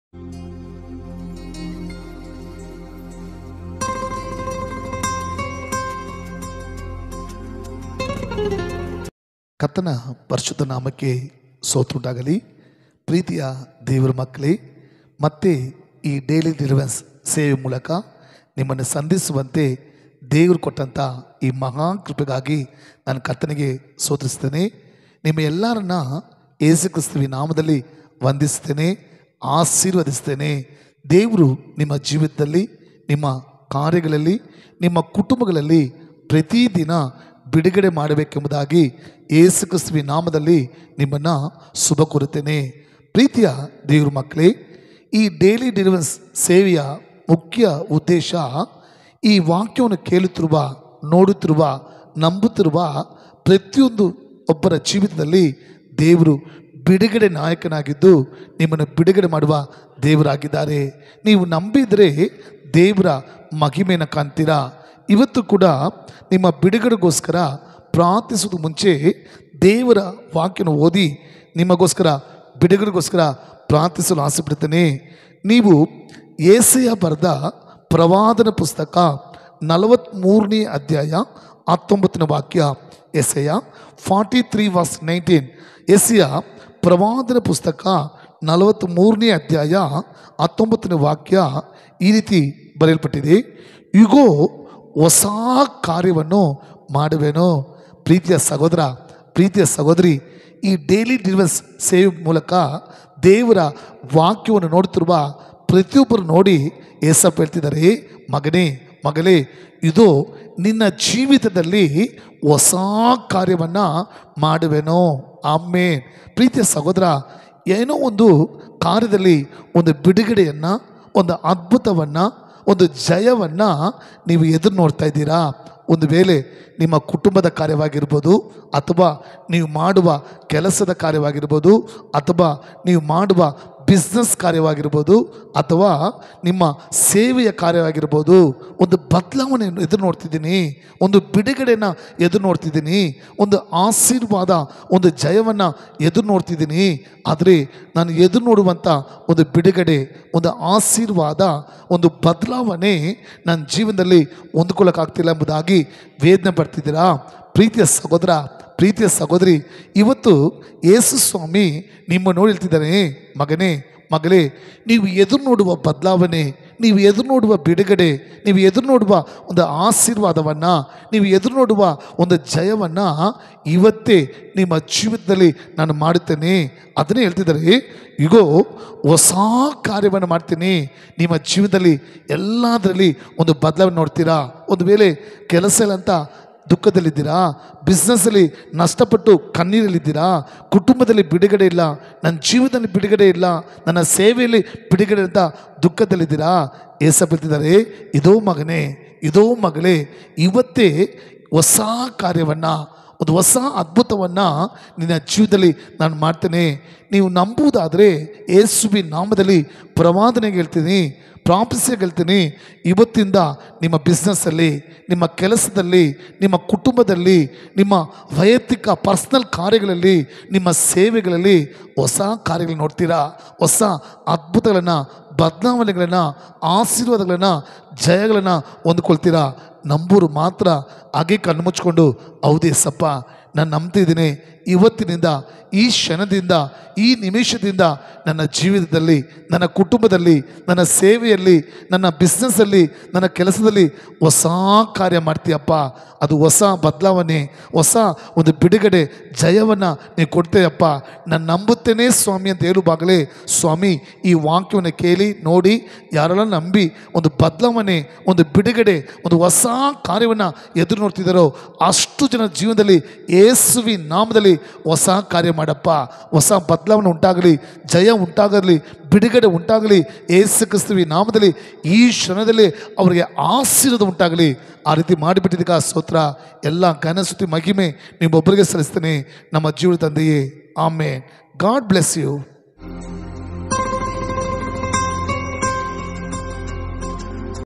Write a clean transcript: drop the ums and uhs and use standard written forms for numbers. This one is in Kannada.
ಕರ್ತನ ಪರಿಶುದ್ಧ ನಾಮಕ್ಕೆ ಸ್ತೋತ್ರವುಂಟಾಗಲಿ. ಪ್ರೀತಿಯ ದೇವರ ಮಕ್ಕಳೇ, ಮತ್ತೆ ಈ ಡೈಲಿ ಡೆಲಿವರೆನ್ಸ್ ಸೇವೆ ಮೂಲಕ ನಿಮ್ಮನ್ನು ಸಂಧಿಸುವಂತೆ ದೇವರು ಕೊಟ್ಟಂಥ ಈ ಮಹಾಕೃಪೆಗಾಗಿ ನಾನು ಕರ್ತನಿಗೆ ಸ್ತೋತ್ರಿಸ್ತೇನೆ. ನಿಮ್ಮ ಎಲ್ಲರನ್ನ ಯೇಸು ಕ್ರಿಸ್ತುವಿನ ನಾಮದಲ್ಲಿ ವಂದಿಸ್ತೇನೆ, ಆಶೀರ್ವದಿಸ್ತೇನೆ. ದೇವರು ನಿಮ್ಮ ಜೀವಿತದಲ್ಲಿ, ನಿಮ್ಮ ಕಾರ್ಯಗಳಲ್ಲಿ, ನಿಮ್ಮ ಕುಟುಂಬಗಳಲ್ಲಿ ಪ್ರತಿದಿನ ಬಿಡುಗಡೆ ಮಾಡಬೇಕೆಂಬುದಾಗಿ ಯೇಸು ಕ್ರಿಸ್ತುವಿನ ನಾಮದಲ್ಲಿ ನಿಮ್ಮನ್ನು ಶುಭ ಕೋರುತ್ತೇನೆ. ಪ್ರೀತಿಯ ದೇವ್ರ ಮಕ್ಕಳೇ, ಈ ಡೈಲಿ ಡೆಲಿವರೆನ್ಸ್ ಸೇವೆಯ ಮುಖ್ಯ ಉದ್ದೇಶ ಈ ವಾಕ್ಯವನ್ನು ಕೇಳುತ್ತಿರುವ, ನೋಡುತ್ತಿರುವ, ನಂಬುತ್ತಿರುವ ಪ್ರತಿಯೊಂದು ಒಬ್ಬರ ಜೀವಿತದಲ್ಲಿ ದೇವರು ಬಿಡುಗಡೆ ನಾಯಕನಾಗಿದ್ದು ನಿಮ್ಮನ್ನು ಬಿಡುಗಡೆ ಮಾಡುವ ದೇವರಾಗಿದ್ದಾರೆ. ನೀವು ನಂಬಿದರೆ ದೇವರ ಮಹಿಮೆಯನ್ನು ಕಾಣ್ತೀರಾ. ಇವತ್ತು ಕೂಡ ನಿಮ್ಮ ಬಿಡುಗಡೆಗೋಸ್ಕರ ಪ್ರಾರ್ಥಿಸೋದು ಮುಂಚೆ ದೇವರ ವಾಕ್ಯನ ಓದಿ ನಿಮಗೋಸ್ಕರ ಬಿಡುಗಡೆಗೋಸ್ಕರ ಪ್ರಾರ್ಥಿಸಲು ಆಸೆ ಪಡ್ತೇನೆ. ನೀವು ಯೆಶಾಯ ಬರೆದ ಪ್ರವಾದನ ಪುಸ್ತಕ 43ನೇ ಅಧ್ಯಾಯ 19ನೇ ವಾಕ್ಯ, ಯೆಶಾಯ 43:19. ಯೆಶಾಯ ಪ್ರವಾದನ ಪುಸ್ತಕ 43ನೇ ಅಧ್ಯಾಯ 19ನೇ ವಾಕ್ಯ ಈ ರೀತಿ ಬರೆಯಲ್ಪಟ್ಟಿದೆ: ಇಗೋ, ಹೊಸ ಕಾರ್ಯವನ್ನು ಮಾಡುವೆನು. ಪ್ರೀತಿಯ ಸಹೋದರ, ಪ್ರೀತಿಯ ಸಹೋದರಿ, ಈ ಡೈಲಿ ಡೆಲಿವರೆನ್ಸ್ ಸೇವೆ ಮೂಲಕ ದೇವರ ವಾಕ್ಯವನ್ನು ನೋಡುತ್ತಿರುವ ಪ್ರತಿಯೊಬ್ಬರು ನೋಡಿ ಏಸಪ್ಪ ಹೇಳ್ತಿದ್ದಾರೆ, ಮಗನೇ, ಮಗಳೇ, ಇದು ನಿನ್ನ ಜೀವಿತದಲ್ಲಿ ಹೊಸ ಕಾರ್ಯವನ್ನು ಮಾಡುವೆನು. ಆಮೇನ್. ಪ್ರೀತಿಯ ಸಹೋದರ, ಏನೋ ಒಂದು ಕಾರ್ಯದಲ್ಲಿ ಒಂದು ಬಿಡುಗಡೆಯನ್ನು, ಒಂದು ಅದ್ಭುತವನ್ನು, ಒಂದು ಜಯವನ್ನು ನೀವು ಎದುರು ನೋಡ್ತಾ ಇದ್ದೀರಾ. ಒಂದು ವೇಳೆ ನಿಮ್ಮ ಕುಟುಂಬದ ಕಾರ್ಯವಾಗಿರ್ಬೋದು, ಅಥವಾ ನೀವು ಮಾಡುವ ಕೆಲಸದ ಕಾರ್ಯವಾಗಿರ್ಬೋದು, ಅಥವಾ ನೀವು ಮಾಡುವ ಬಿಸ್ನೆಸ್ ಕಾರ್ಯವಾಗಿರ್ಬೋದು, ಅಥವಾ ನಿಮ್ಮ ಸೇವೆಯ ಕಾರ್ಯವಾಗಿರ್ಬೋದು, ಒಂದು ಬದಲಾವಣೆಯನ್ನು ಎದುರು ನೋಡ್ತಿದ್ದೀನಿ, ಒಂದು ಬಿಡುಗಡೆಯನ್ನು ಎದುರು ನೋಡ್ತಿದ್ದೀನಿ, ಒಂದು ಆಶೀರ್ವಾದ, ಒಂದು ಜಯವನ್ನು ಎದುರು ನೋಡ್ತಿದ್ದೀನಿ. ಆದರೆ ನಾನು ಎದುರು ನೋಡುವಂಥ ಒಂದು ಬಿಡುಗಡೆ, ಒಂದು ಆಶೀರ್ವಾದ, ಒಂದು ಬದಲಾವಣೆ ನನ್ನ ಜೀವನದಲ್ಲಿ ಹೊಂದ್ಕೊಳ್ಳೋಕ್ಕಾಗ್ತಿಲ್ಲ ಎಂಬುದಾಗಿ ವೇದನೆ ಪಡ್ತಿದ್ದೀರಾ. ಪ್ರೀತಿಯ ಸಹೋದರ, ಪ್ರೀತಿಯ ಸಹೋದರಿ, ಇವತ್ತು ಯೇಸು ಸ್ವಾಮಿ ನಿಮ್ಮ ನೋಡಿ ಹೇಳ್ತಿದ್ದಾನೆ, ಮಗನೇ, ಮಗಳೇ, ನೀವು ಎದುರು ನೋಡುವ ಬದಲಾವಣೆ, ನೀವು ಎದುರು ನೋಡುವ ಬಿಡುಗಡೆ, ನೀವು ಎದುರು ನೋಡುವ ಒಂದು ಆಶೀರ್ವಾದವನ್ನು, ನೀವು ಎದುರು ನೋಡುವ ಒಂದು ಜಯವನ್ನು ಇವತ್ತೇ ನಿಮ್ಮ ಜೀವಿತದಲ್ಲಿ ನಾನು ಮಾಡುತ್ತೇನೆ. ಅದನ್ನೇ ಹೇಳ್ತಿದ್ದಾರೆ, ಇಗೋ, ಹೊಸ ಕಾರ್ಯವನ್ನು ಮಾಡ್ತೀನಿ. ನಿಮ್ಮ ಜೀವಿತದಲ್ಲಿ ಎಲ್ಲದರಲ್ಲಿ ಒಂದು ಬದಲಾವಣೆ ನೋಡ್ತೀರಾ. ಒಂದು ವೇಳೆ ಕೆಲಸ ಇಲ್ಲ ಅಂತ ದುಃಖದಲ್ಲಿದ್ದೀರಾ, ಬಿಸ್ನೆಸ್ಸಲ್ಲಿ ನಷ್ಟಪಟ್ಟು ಕಣ್ಣೀರಲ್ಲಿದ್ದೀರಾ, ಕುಟುಂಬದಲ್ಲಿ ಬಿಡುಗಡೆ ಇಲ್ಲ, ನನ್ನ ಜೀವನದಲ್ಲಿ ಬಿಡುಗಡೆ ಇಲ್ಲ, ನನ್ನ ಸೇವೆಯಲ್ಲಿ ಬಿಡುಗಡೆ ಅಂತ ದುಃಖದಲ್ಲಿದ್ದೀರಾ, ಏಸಪ್ಪ ಹೇಳ್ತಿದ್ದಾರೆ, ಇದೋ ಮಗನೇ, ಇದೋ ಮಗಳೇ, ಇವತ್ತೇ ಹೊಸ ಕಾರ್ಯವನ್ನು, ಒಂದು ಹೊಸ ಅದ್ಭುತವನ್ನು ನಿನ್ನ ಜೀವಿತದಲ್ಲಿ ನಾನು ಮಾಡ್ತೇನೆ. ನೀವು ನಂಬುವುದಾದರೆ ಯೇಸುವಿನ ನಾಮದಲ್ಲಿ ಪ್ರವಾದನೆಗೆ ಹೇಳ್ತೀನಿ, ಪ್ರಾರ್ಥಿಸಿಗೆ ಹೇಳ್ತೀನಿ, ಇವತ್ತಿಂದ ನಿಮ್ಮ ಬಿಸ್ನೆಸ್ಸಲ್ಲಿ, ನಿಮ್ಮ ಕೆಲಸದಲ್ಲಿ, ನಿಮ್ಮ ಕುಟುಂಬದಲ್ಲಿ, ನಿಮ್ಮ ವೈಯಕ್ತಿಕ ಪರ್ಸ್ನಲ್ ಕಾರ್ಯಗಳಲ್ಲಿ, ನಿಮ್ಮ ಸೇವೆಗಳಲ್ಲಿ ಹೊಸ ಕಾರ್ಯಗಳನ್ನು ನೋಡ್ತೀರಾ. ಹೊಸ ಅದ್ಭುತಗಳನ್ನು, ಬದಲಾವಣೆಗಳನ್ನು, ಆಶೀರ್ವಾದಗಳನ್ನು, ಜಯಗಳನ್ನು ಹೊಂದ್ಕೊಳ್ತೀರಾ. ನಂಬೂರು ಮಾತ್ರ ಹಾಗೆ ಕಣ್ಣು ಮುಚ್ಕೊಂಡು, ಹೌದೇ ಸಪ್ಪ, ನಾನು ನಂಬ್ತಿದ್ದೀನಿ, ಇವತ್ತಿನಿಂದ, ಈ ಕ್ಷಣದಿಂದ, ಈ ನಿಮಿಷದಿಂದ ನನ್ನ ಜೀವಿತದಲ್ಲಿ, ನನ್ನ ಕುಟುಂಬದಲ್ಲಿ, ನನ್ನ ಸೇವೆಯಲ್ಲಿ, ನನ್ನ ಬಿಸ್ನೆಸ್ಸಲ್ಲಿ, ನನ್ನ ಕೆಲಸದಲ್ಲಿ ಹೊಸ ಕಾರ್ಯ ಮಾಡ್ತೀಯಪ್ಪ. ಅದು ಹೊಸ ಬದಲಾವಣೆ, ಹೊಸ ಒಂದು ಬಿಡುಗಡೆ, ಜಯವನ್ನು ನೀವು ಕೊಡ್ತೇಯಪ್ಪ. ನಾನು ನಂಬುತ್ತೇನೆ ಸ್ವಾಮಿ ಅಂತ ಹೇಳುವಾಗಲೇ, ಸ್ವಾಮಿ ಈ ವಾಕ್ಯವನ್ನು ಕೇಳಿ ನೋಡಿ ಯಾರೆಲ್ಲ ನಂಬಿ ಒಂದು ಬದಲಾವಣೆ, ಒಂದು ಬಿಡುಗಡೆ, ಒಂದು ಹೊಸ ಕಾರ್ಯವನ್ನು ಎದುರು ನೋಡ್ತಿದ್ದಾರೋ ಅಷ್ಟು ಜನ ಜೀವನದಲ್ಲಿ ಯೇಸುವಿನ ನಾಮದಲ್ಲಿ ಹೊಸ ಕಾರ್ಯ ಮಾಡಪ್ಪ. ಹೊಸ ಬದಲಾವಣೆ ಉಂಟಾಗಲಿ, ಜಯ ಉಂಟಾಗಲಿ, ಬಿಡುಗಡೆ ಉಂಟಾಗಲಿ. ಯೇಸು ಕ್ರಿಸ್ತುವಿನ ನಾಮದಲ್ಲಿ ಈ ಕ್ಷಣದಲ್ಲಿ ಅವರಿಗೆ ಆಶೀರ್ವಾದ ಉಂಟಾಗಲಿ. ಆ ರೀತಿ ಮಾಡಿಬಿಟ್ಟಿದ್ದಕ್ಕೆ ಸ್ತೋತ್ರ. ಎಲ್ಲ ಘನಸ್ತುತಿ ಮಹಿಮೆ ನಿಮ್ಮೊಬ್ಬರಿಗೆ ಸಲ್ಲಿಸ್ತೇನೆ, ನಮ್ಮ ಜೀವನ ತಂದೆಯೇ. ಆಮೇನ್. God bless you.